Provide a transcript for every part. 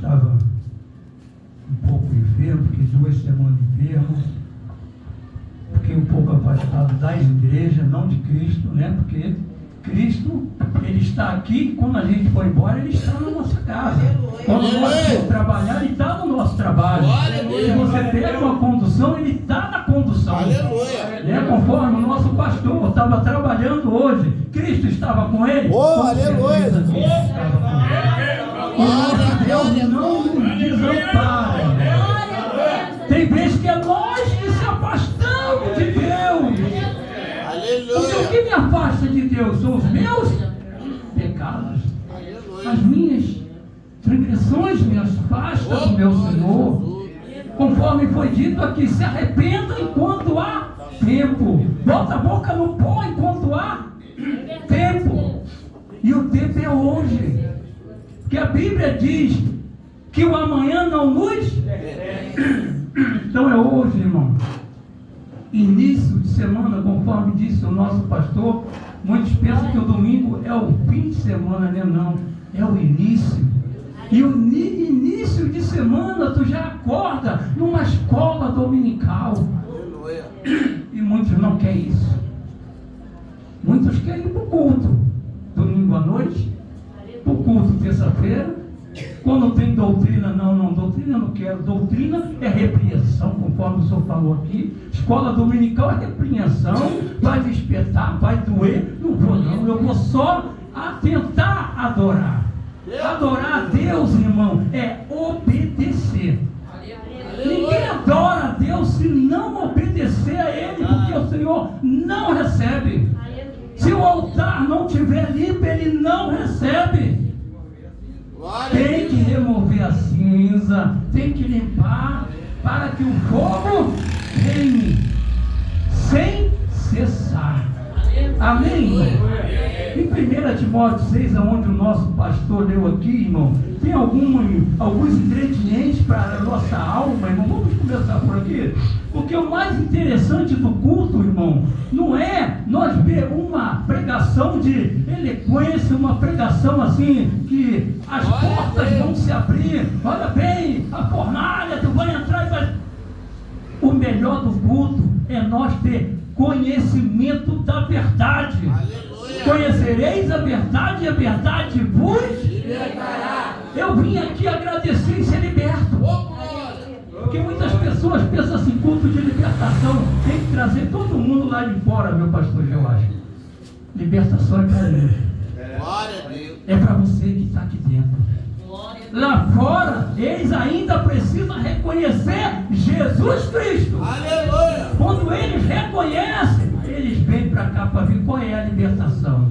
estava um pouco enfermo, fiquei 2 semanas enfermo, fiquei um pouco afastado das igrejas, não de Cristo, né? Porque Cristo, Ele está aqui, quando a gente for embora, Ele está na nossa casa. Quando nós for trabalhar, Ele está no nosso trabalho. Se você pega uma condução, Ele está na condução. É conforme o nosso pastor estava trabalhando hoje, Cristo estava com ele. Aleluia! O nosso Deus não nos desampara. Tem vezes que é nós que se afastamos de Deus. Porque o que me afasta de Deus são os meus pecados. As minhas transgressões me afastam do meu Senhor. Conforme foi dito aqui, se arrependa enquanto há tempo. Bota a boca no pó enquanto há tempo. E o tempo é hoje. Porque a Bíblia diz que o amanhã não nos... Então é hoje, irmão. Início de semana, conforme disse o nosso pastor, muitos pensam que o domingo é o fim de semana, né? Não, é o início. E o início de semana tu já acorda numa escola dominical. E muitos não querem isso. Muitos querem ir para o culto domingo à noite, para o culto terça-feira. Quando tem doutrina, não, doutrina eu não quero. Doutrina é repreensão, conforme o senhor falou aqui. Escola dominical é repreensão, vai me espetar, vai doer. Não vou não, eu vou só tentar adorar. Adorar a Deus, irmão, é obedecer. Ninguém adora a Deus se não obedecer a Ele, porque o Senhor não recebe. Se o altar não estiver limpo, Ele não recebe. Tem que remover a cinza, tem que limpar, para que o fogo reine sem cessar. Amém? Em 1 Timóteo 6, onde o nosso pastor leu aqui, irmão, tem alguns ingredientes para a nossa alma, irmão. Vamos começar por aqui. Porque o mais interessante do culto, irmão, não é nós ver uma pregação de eloquência, uma pregação assim, que as portas vão se abrir. Olha bem, a fornalha, tu vai entrar e vai... O melhor do culto é nós ter conhecimento da verdade. Aleluia. Conhecereis a verdade e a verdade vos libertará. Eu vim aqui agradecer e ser liberto. Porque muitas pessoas pensam assim, culto de libertação, tem que trazer todo mundo lá de fora, meu pastor Joás. Libertação é para Deus. É para você que está aqui dentro. Lá fora, eles ainda precisam reconhecer Jesus Cristo. Aleluia. Quando eles reconhecem, eles vêm para cá para ver qual é a libertação.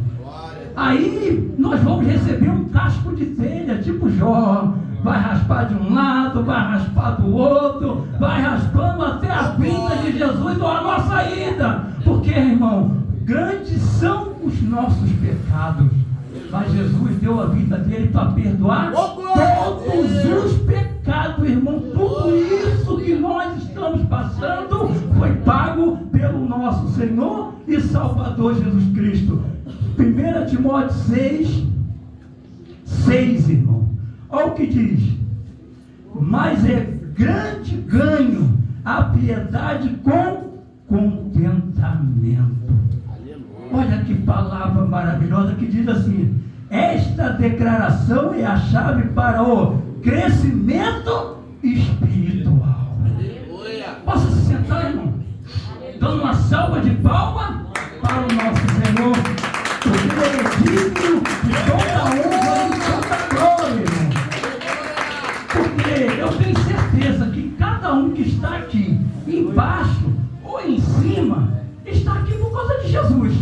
Aí nós vamos receber um casco de telha, tipo Jó. Vai raspar de um lado, vai raspar do outro, vai raspando até a vinda de Jesus ou a nossa ida. Porque, irmão, grandes são os nossos pecados. Mas Jesus deu a vida dele para perdoar todos os pecados, irmão. Tudo isso que nós estamos passando foi pago pelo nosso Senhor e Salvador Jesus Cristo. 1 Timóteo 6, irmão. Olha o que diz. Mas é grande ganho a piedade com contentamento. Olha que palavra maravilhosa que diz assim: esta declaração é a chave para o crescimento espiritual. Posso se sentar, irmão? Dando uma salva de palmas para o nosso Senhor, porque Ele é digno de toda honra e toda glória, irmão. Porque eu tenho certeza que cada um que está aqui, embaixo ou em cima, está aqui por causa de Jesus.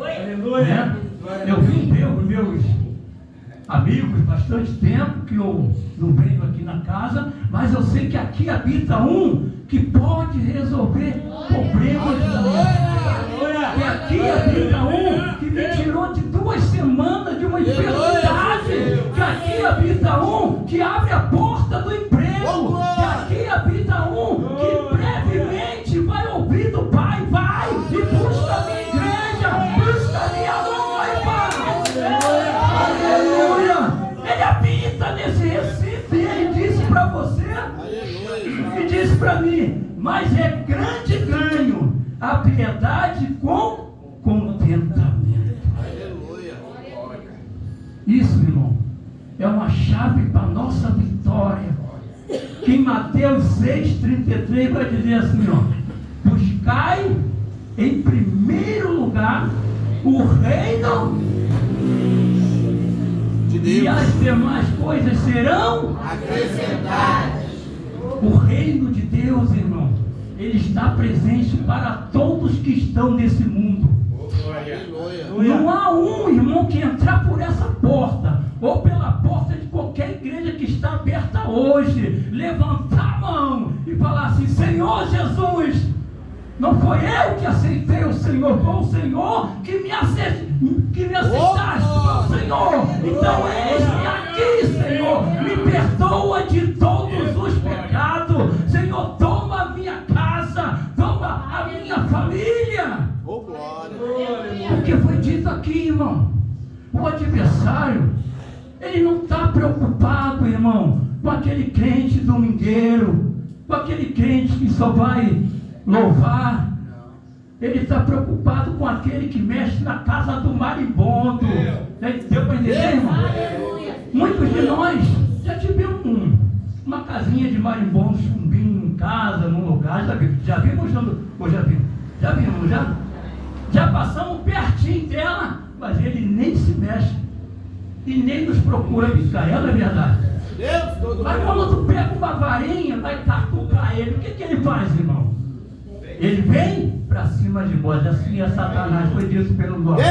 Aleluia. Eu vim ver os meus amigos bastante tempo, que eu não venho aqui na casa, mas eu sei que aqui habita um que pode resolver problemas da minha vida. E aqui habita um que me tirou de 2 semanas de uma enfermidade. Que aqui habita um que abre a porta do emprego. Que aqui habita um que brevemente vai ouvir do Pai. Vai e busca a minha igreja, busca a minha noiva. Aleluia. Ele habita nesse Recife. uma chave para a nossa vitória. Que em Mateus 6,33 vai dizer assim, ó: buscai em primeiro lugar o reino de Deus, e as demais coisas serão acrescentadas. O reino de Deus, irmão, ele está presente para todos que estão nesse mundo. Não há um irmão que entrar por essa porta ou pela porta de qualquer igreja que está aberta hoje, levantar a mão e falar assim: Senhor Jesus, não foi eu que aceitei o Senhor, foi o Senhor que me aceitaste, foi o Senhor. Então eis-me aqui, Senhor, me perdoa de todos os pecados. Senhor, toma a minha casa, toma a minha família. Porque foi dito aqui, irmão, o adversário, ele não está preocupado, irmão, com aquele crente domingueiro, com aquele crente que só vai louvar. Ele está preocupado com aquele que mexe na casa do marimbondo. Deu para entender, irmão? Muitos de nós já tivemos uma casinha de marimbondo, chumbinho em casa, num lugar. Já vimos? Já vimos, já? Já passamos pertinho dela, mas ele nem se mexe e nem nos procura ficar. Não é verdade? Mas quando tu pega uma varinha, vai catucar ele, o que ele faz, irmão? Ele vem para cima de nós. Assim é Satanás, foi dito pelo nosso.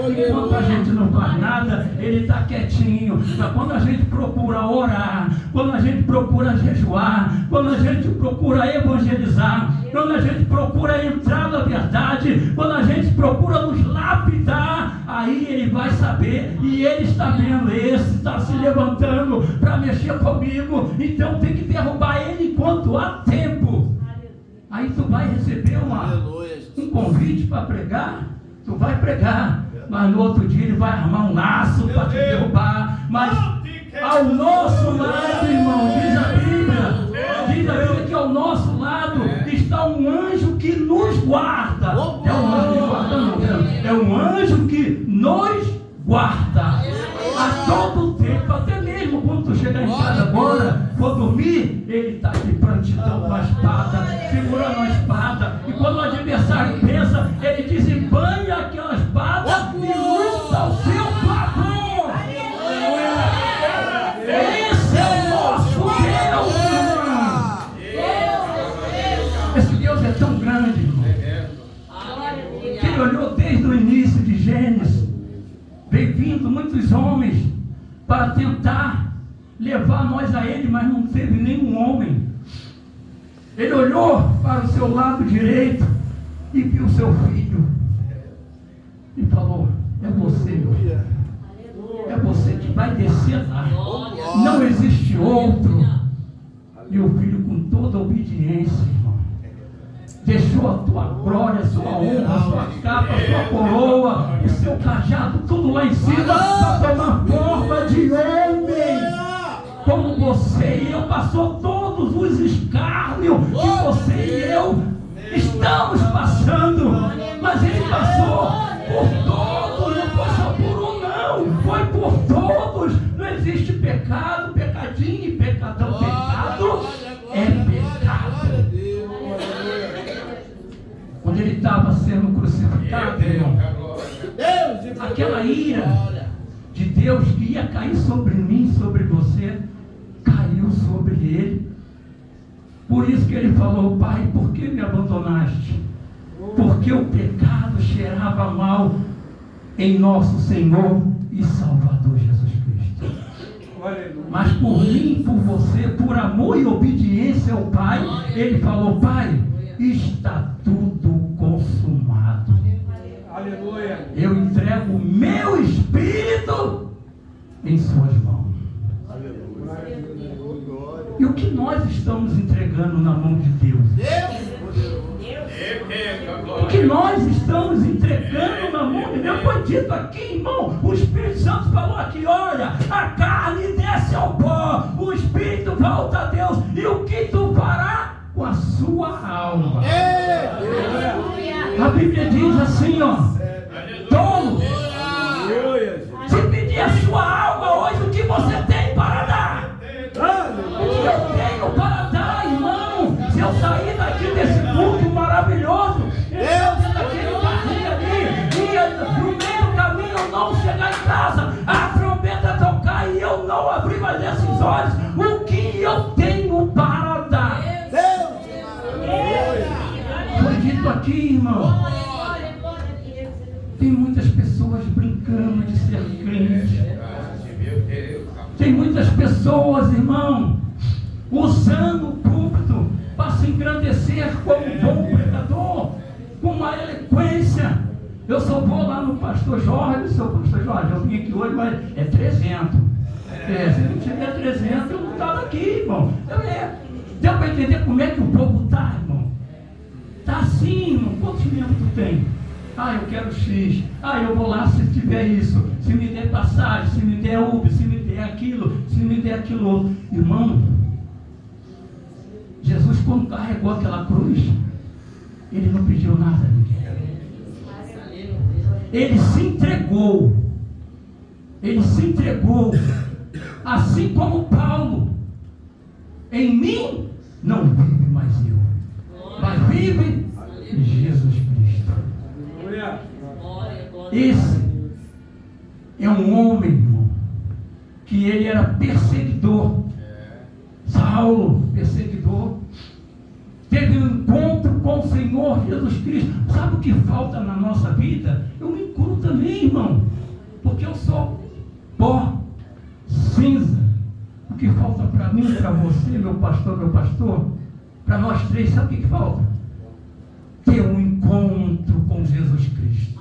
Enquanto a gente não faz nada, ele está quietinho. Mas quando a gente procura orar, quando a gente procura jejuar, quando a gente procura evangelizar, quando a gente procura entrar na verdade, quando a gente procura nos lapidar, aí ele vai saber, e ele está vendo: esse está se levantando para mexer comigo, então tem que derrubar ele enquanto há tempo. Aí tu vai receber um convite para pregar, tu vai pregar, mas no outro dia ele vai armar um laço para te derrubar. Mas ao nosso lado, irmão, diz a Bíblia que ao nosso lado está um anjo que nos guarda. É um anjo que guarda, não, é um anjo que nos guarda a todo tempo. Até mesmo quando tu chegar em casa agora, for dormir, ele está de prontidão com a espada, segurando a espada. E quando o adversário pensa, ele desembanha aquela espada e luta ao seu favor. Esse é o nosso Deus, irmão. Esse Deus é tão grande, irmão, que ele olhou desde o início de Gênesis. Veio vindo muitos homens para tentar levar nós a ele, mas não teve nenhum homem. Ele olhou para o seu lado direito e viu seu filho e falou: é você, meu filho, é você que vai descer lá, não existe outro. E o filho, com toda a obediência, irmão, deixou a tua glória, a sua honra, a sua capa, a sua coroa, o seu cajado, tudo lá em cima, para tomar forma de homem. Como você e eu passou todos os escárnios que você e eu estamos passando. Mas ele passou por todos, não foi só por um, não, foi por todos. Não existe pecado, pecadinho e pecadão. Pecado é pecado. Quando ele estava sendo crucificado, irmão, aquela ira de Deus que ia cair sobre mim, sobre você, caiu sobre ele. Por isso que ele falou: Pai, por que me abandonaste? Porque o pecado cheirava mal em nosso Senhor e Salvador Jesus Cristo. Mas por mim, por você, por amor e obediência ao Pai, ele falou: Pai, está tudo consumado. Aleluia. Eu entrego o meu espírito em suas mãos. E o que nós estamos entregando na mão de Deus? O que nós estamos entregando na mão de Deus? Foi dito aqui, irmão. O Espírito Santo falou aqui: olha, a carne desce ao pó, o Espírito volta a Deus. E o que tu fará com a sua alma? A Bíblia diz assim, ó: tolo, se pedir a sua alma hoje, o que você tem olhos o que eu tenho para dar. Foi dito aqui, irmão. Tem muitas pessoas brincando de ser crente. Tem muitas pessoas, irmão, usando o púlpito para se engrandecer como um bom pregador, com uma eloquência. Eu só vou lá no pastor Jorge, seu pastor Jorge, eu vim aqui hoje, mas é 300. Se não tiver 300, eu não estava aqui, irmão. Deu para entender como é que o povo está, irmão? Está assim, irmão. Quantos membros tu tem? Eu quero X. Eu vou lá se tiver isso. Se me der passagem, se me der Uber, se me der aquilo, se me der aquilo outro. Irmão, Jesus, quando carregou aquela cruz, ele não pediu nada a ninguém. Ele se entregou. Ele se entregou. Assim como Paulo. Em mim não vive mais eu, mas vive Jesus Cristo. Esse é um homem, irmão, que ele era perseguidor. Saulo, perseguidor, teve um encontro com o Senhor Jesus Cristo. Sabe o que falta na nossa vida? Eu me incluo também, irmão, porque eu sou pó, cinza. O que falta para mim, para você, meu pastor, para nós três, sabe o que falta? Ter um encontro com Jesus Cristo.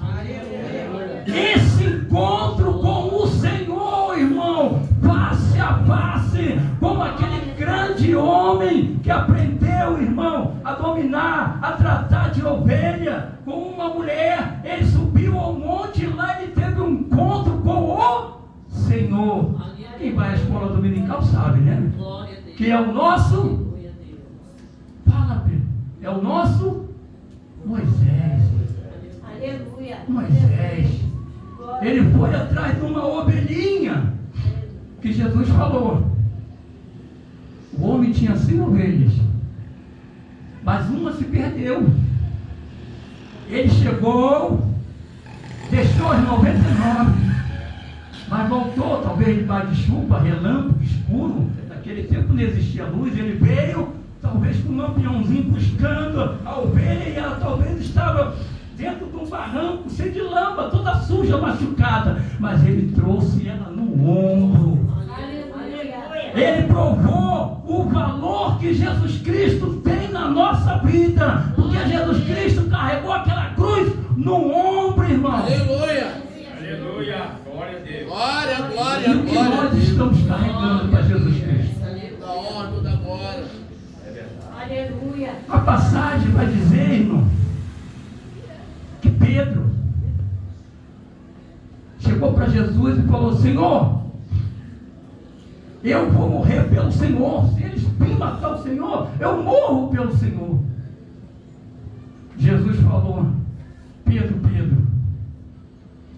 Esse encontro com o Senhor, irmão, face a face, como aquele grande homem que aprendeu, irmão, a dominar, a tratar de ovelha com uma mulher. Ele subiu ao monte e lá ele teve um encontro com o Senhor. Quem vai à escola dominical sabe, né? Que é o nosso, fala, Pedro, é o nosso Moisés. Aleluia. Moisés. Ele foi atrás de uma ovelhinha que Jesus falou. O homem tinha 100 ovelhas, mas uma se perdeu. Ele chegou, deixou as 99, mas voltou, talvez debaixo de chuva, relâmpago, escuro. Naquele tempo não existia luz. Ele veio, talvez com um lampiãozinho buscando a ovelha, e ela talvez estava dentro de um barranco, cheio de lama, toda suja, machucada. Mas ele trouxe ela no ombro. Ele provou o valor que Jesus Cristo tem na nossa vida, porque Jesus Cristo carregou aquela cruz no ombro, irmão. Aleluia. Aleluia, glória a Deus. Glória, glória, E o que glória. nós estamos carregando para Jesus Cristo? Da honra, toda glória. É verdade. Aleluia. A passagem vai dizer, irmão, que Pedro chegou para Jesus e falou: Senhor, eu vou morrer pelo Senhor. Se eles virem matar o Senhor, eu morro pelo Senhor. Jesus falou: Pedro,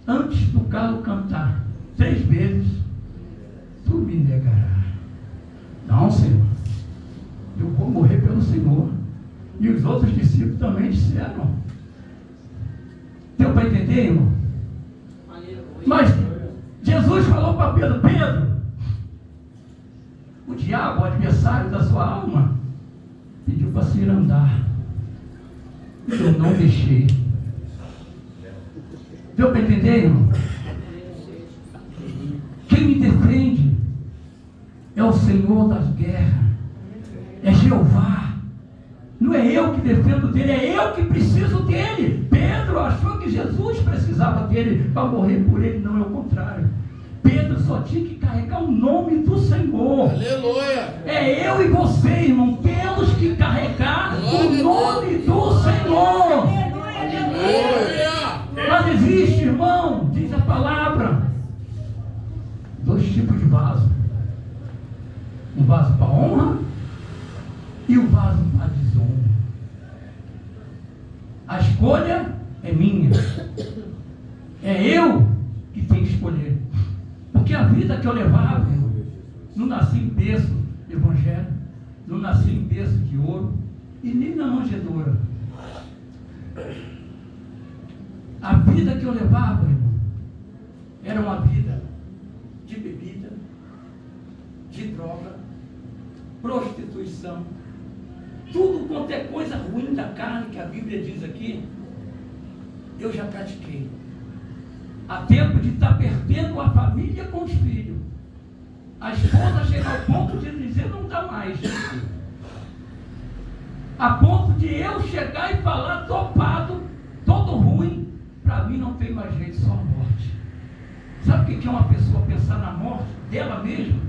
antes do galo cantar 3 vezes, tu me negarás. Não, Senhor, eu vou morrer pelo Senhor. E os outros discípulos também disseram. Deu para entender, irmão? Mas Jesus falou para Pedro: Pedro, o diabo, o adversário da sua alma, pediu para se ir andar. Eu não deixei. Deu para entender, irmão? Quem me defende é o Senhor das guerras, é Jeová. Não é eu que defendo dele, é eu que preciso dele. Pedro achou que Jesus precisava dele para morrer por ele. Não, é o contrário. Pedro só tinha que carregar o nome do Senhor. Aleluia. É eu e você, irmão, temos que carregar o nome do Senhor. Aleluia. Mas existe, irmão, diz a palavra, 2 tipos de vaso: um vaso para honra e um vaso para desonra. A escolha é minha, é eu que tenho que escolher, porque a vida que eu levava, irmão, não nasci em berço de evangelho, não nasci em berço de ouro e nem na manjedoura. A vida que eu levava, irmão, era uma vida de bebida, de droga, prostituição, tudo quanto é coisa ruim da carne que a Bíblia diz aqui, eu já pratiquei. Há tempo de estar perdendo a família com os filhos. A esposa chega ao ponto de dizer não dá mais. A ponto de eu chegar e falar topado, todo ruim, para mim não tem mais jeito, só a morte. Sabe o que é uma pessoa pensar na morte dela mesma?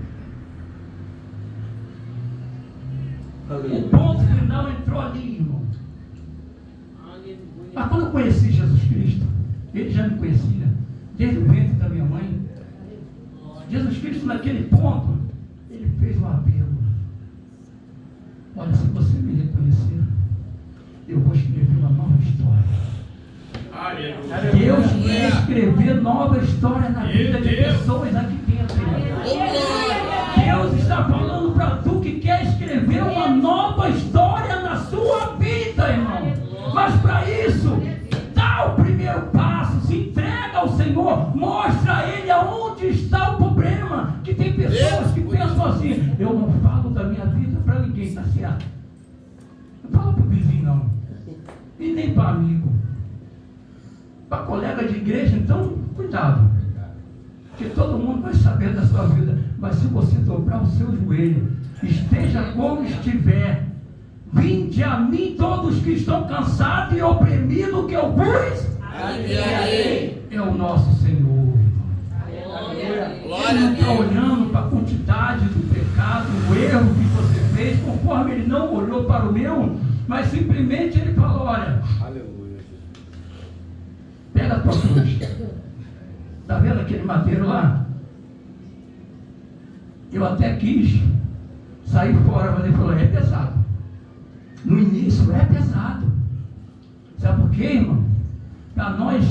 O ponto final entrou ali, irmão. Mas quando eu conheci Jesus Cristo, ele já me conhecia, desde o ventre da minha mãe. Jesus Cristo, naquele ponto, ele fez um apelo. Olha, se você me reconhecer, eu vou escrever uma nova história. Aleluia. Deus quer escrever nova história na vida de pessoas aqui dentro, irmão. Deus está falando para tu que quer escrever uma nova história na sua vida, irmão. Mas para isso, dá o primeiro passo, se entrega ao Senhor, mostra a Ele aonde está o problema. Que tem pessoas que pensam assim: eu não falo da minha vida para ninguém, está certo? Não fala para o vizinho, não. E nem para amigo. Para colega de igreja, então, cuidado. Porque todo mundo vai saber da sua vida. Mas se você dobrar o seu joelho, esteja como estiver, vinde a mim todos que estão cansados e oprimidos, que eu vos aliviarei. É o nosso Senhor. Ele não está olhando para a quantidade do pecado, o erro que você fez, conforme ele não olhou para o meu, mas simplesmente ele falou: olha, pega a tua cruz. Está vendo aquele madeiro lá? Eu até quis sair fora, mas ele falou: é pesado. No início é pesado. Sabe por quê, irmão? Para nós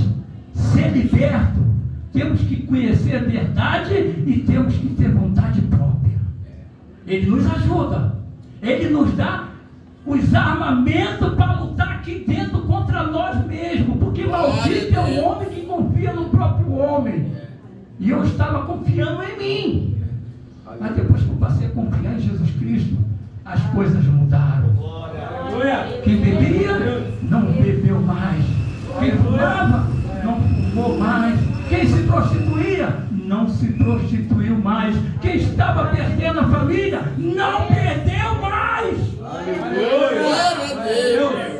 ser libertos, temos que conhecer a verdade e temos que ter vontade própria. Ele nos ajuda. Ele nos dá os armamentos para lutar aqui dentro contra nós mesmos. Porque maldito é o homem que confia no próprio homem. E eu estava confiando em mim. Mas depois que eu passei a confiar em Jesus Cristo, as coisas mudaram. Quem bebia, não bebeu mais. Quem fumava, não fumou mais. Quem se prostituía, não se prostituiu mais. Quem estava perdendo a família, não perdeu mais.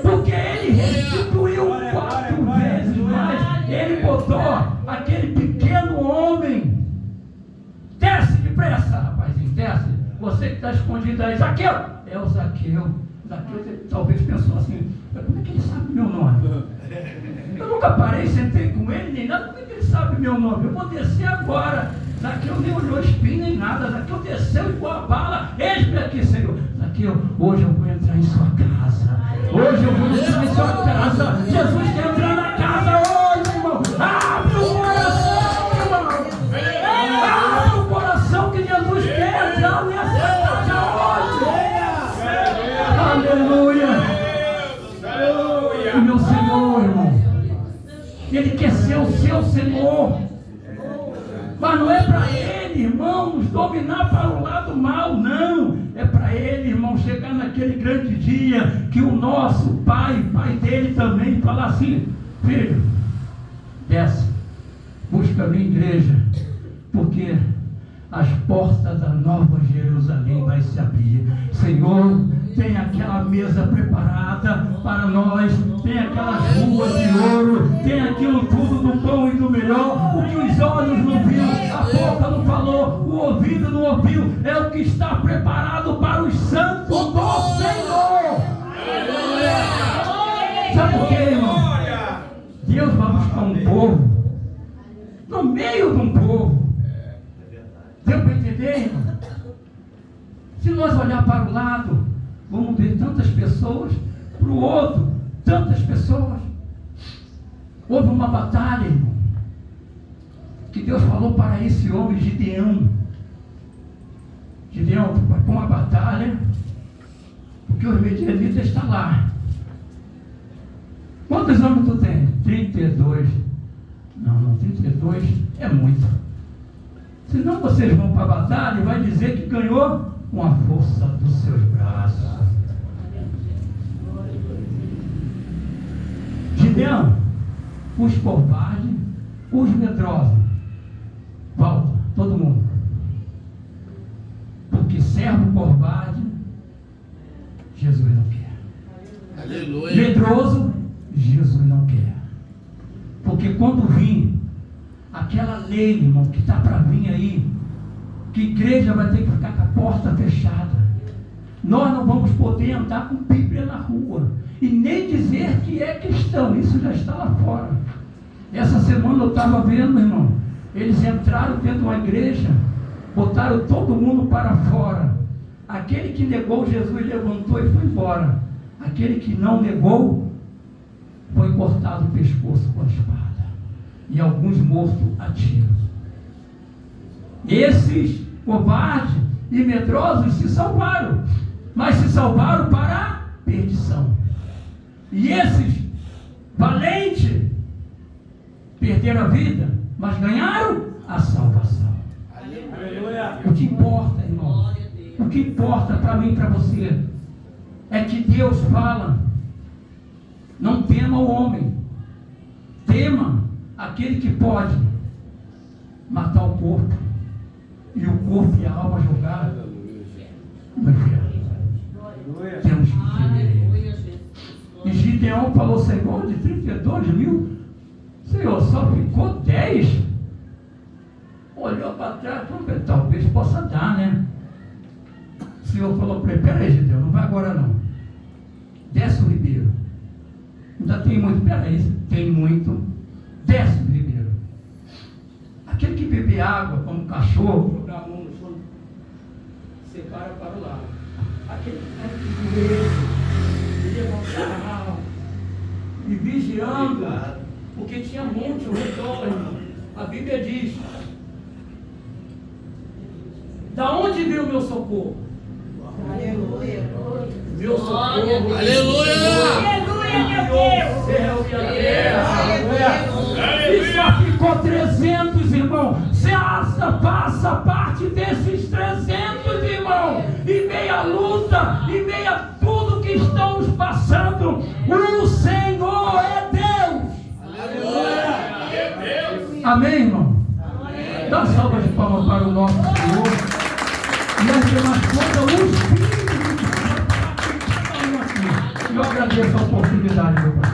Porque ele restituiu 4 vezes mais. Ele botou aquele pequeno homem. Desce depressa, rapazinho, desce. Você que está escondido aí, Zaqueu. É o Zaqueu. Zaqueu talvez pensou assim: como é que ele sabe meu nome? Eu nunca parei, sentei com ele, nem nada. Como é que ele sabe meu nome? Eu vou descer agora. Zaqueu nem olhou espinho nem nada. Zaqueu desceu igual a bala. Eis-me aqui, Senhor. Zaqueu, hoje eu vou entrar em sua casa. Hoje eu vou entrar em sua casa. Jesus quer entrar na casa hoje, irmão. Abre o coração, irmão. Abre o coração que Jesus quer entrar nessa casa hoje. Aleluia. O meu Senhor, irmão. Ele quer ser o seu Senhor. Mas não é para ele, irmão, nos dominar para o lado mal, não. É para ele, irmão, chegar naquele grande dia que o nosso pai dele também, falar assim: filho, desce, busca a minha igreja, porque as portas da Nova Jerusalém vai se abrir. Senhor, tem aquela mesa preparada para nós, tem aquelas ruas de ouro, tem aquilo tudo do bom e do melhor. O que os olhos não viram, a boca não falou, o ouvido não ouviu, é o que está preparado para os santos do Senhor. Sabe por quê, irmão? Deus vai buscar um povo no meio de um povo. Deu para entender, irmão? Se nós olhar para o lado, vamos ver tantas pessoas, para o outro, tantas pessoas. Houve uma batalha, irmão, que Deus falou para esse homem, Gideão. Gideão, tu vai para uma batalha, porque os medianitas estão lá. Quantos anos tu tem? 32. Não, 32 é muito. Senão vocês vão para a batalha e vai dizer que ganhou com a força dos seus braços. Gideão, os covardes, os medrosos. Volta, todo mundo. Porque servo covarde, Jesus não quer. Aleluia. Medroso, Jesus não quer. Porque quando vir aquela lei, irmão, que está para vir aí, que a igreja vai ter que ficar com a porta fechada, nós não vamos poder andar com Bíblia na rua e nem dizer que é cristão. Isso já está lá fora. Essa semana eu estava vendo, irmão, eles entraram dentro de uma igreja, botaram todo mundo para fora. Aquele que negou Jesus levantou e foi embora. Aquele que não negou foi cortado o pescoço com a espada e alguns mortos a tiro. Esses covardes e medrosos se salvaram, mas se salvaram para a perdição. E esses valentes perderam a vida, mas ganharam a salvação. Aleluia. O que importa, irmão, o que importa para mim e para você é que Deus fala: não tema o homem, tema aquele que pode matar o corpo, e o corpo e a alma jogar no inferno. Temos que temer ele. E Gideão falou: Senhor, de 32 mil, Senhor, só ficou 10. Olhou para trás, talvez possa dar, né? O Senhor falou para ele: peraí, Gideão, não vai agora não. Desce o ribeiro. Ainda tem muito, peraí, tem muito. Desce o ribeiro. Aquele que bebe água como cachorro, jogar a mão no chão, separa para o lado. Aquele que levantar e vigiando, porque tinha monte ao redor, irmão. A Bíblia diz: da onde veio o meu socorro? Aleluia. Meu socorro. Aleluia. Aleluia, meu Deus. Céu e a terra. E só ficou 300, irmão. Você faça parte desses 300, irmão. E meia luta, e meia tudo que estamos passando, o Senhor é Deus. Aleluia. Amém, irmão? Dá salva de palmas para o nosso Senhor. E as demais coisas, o Espírito de Deus. Eu agradeço a oportunidade, meu pai.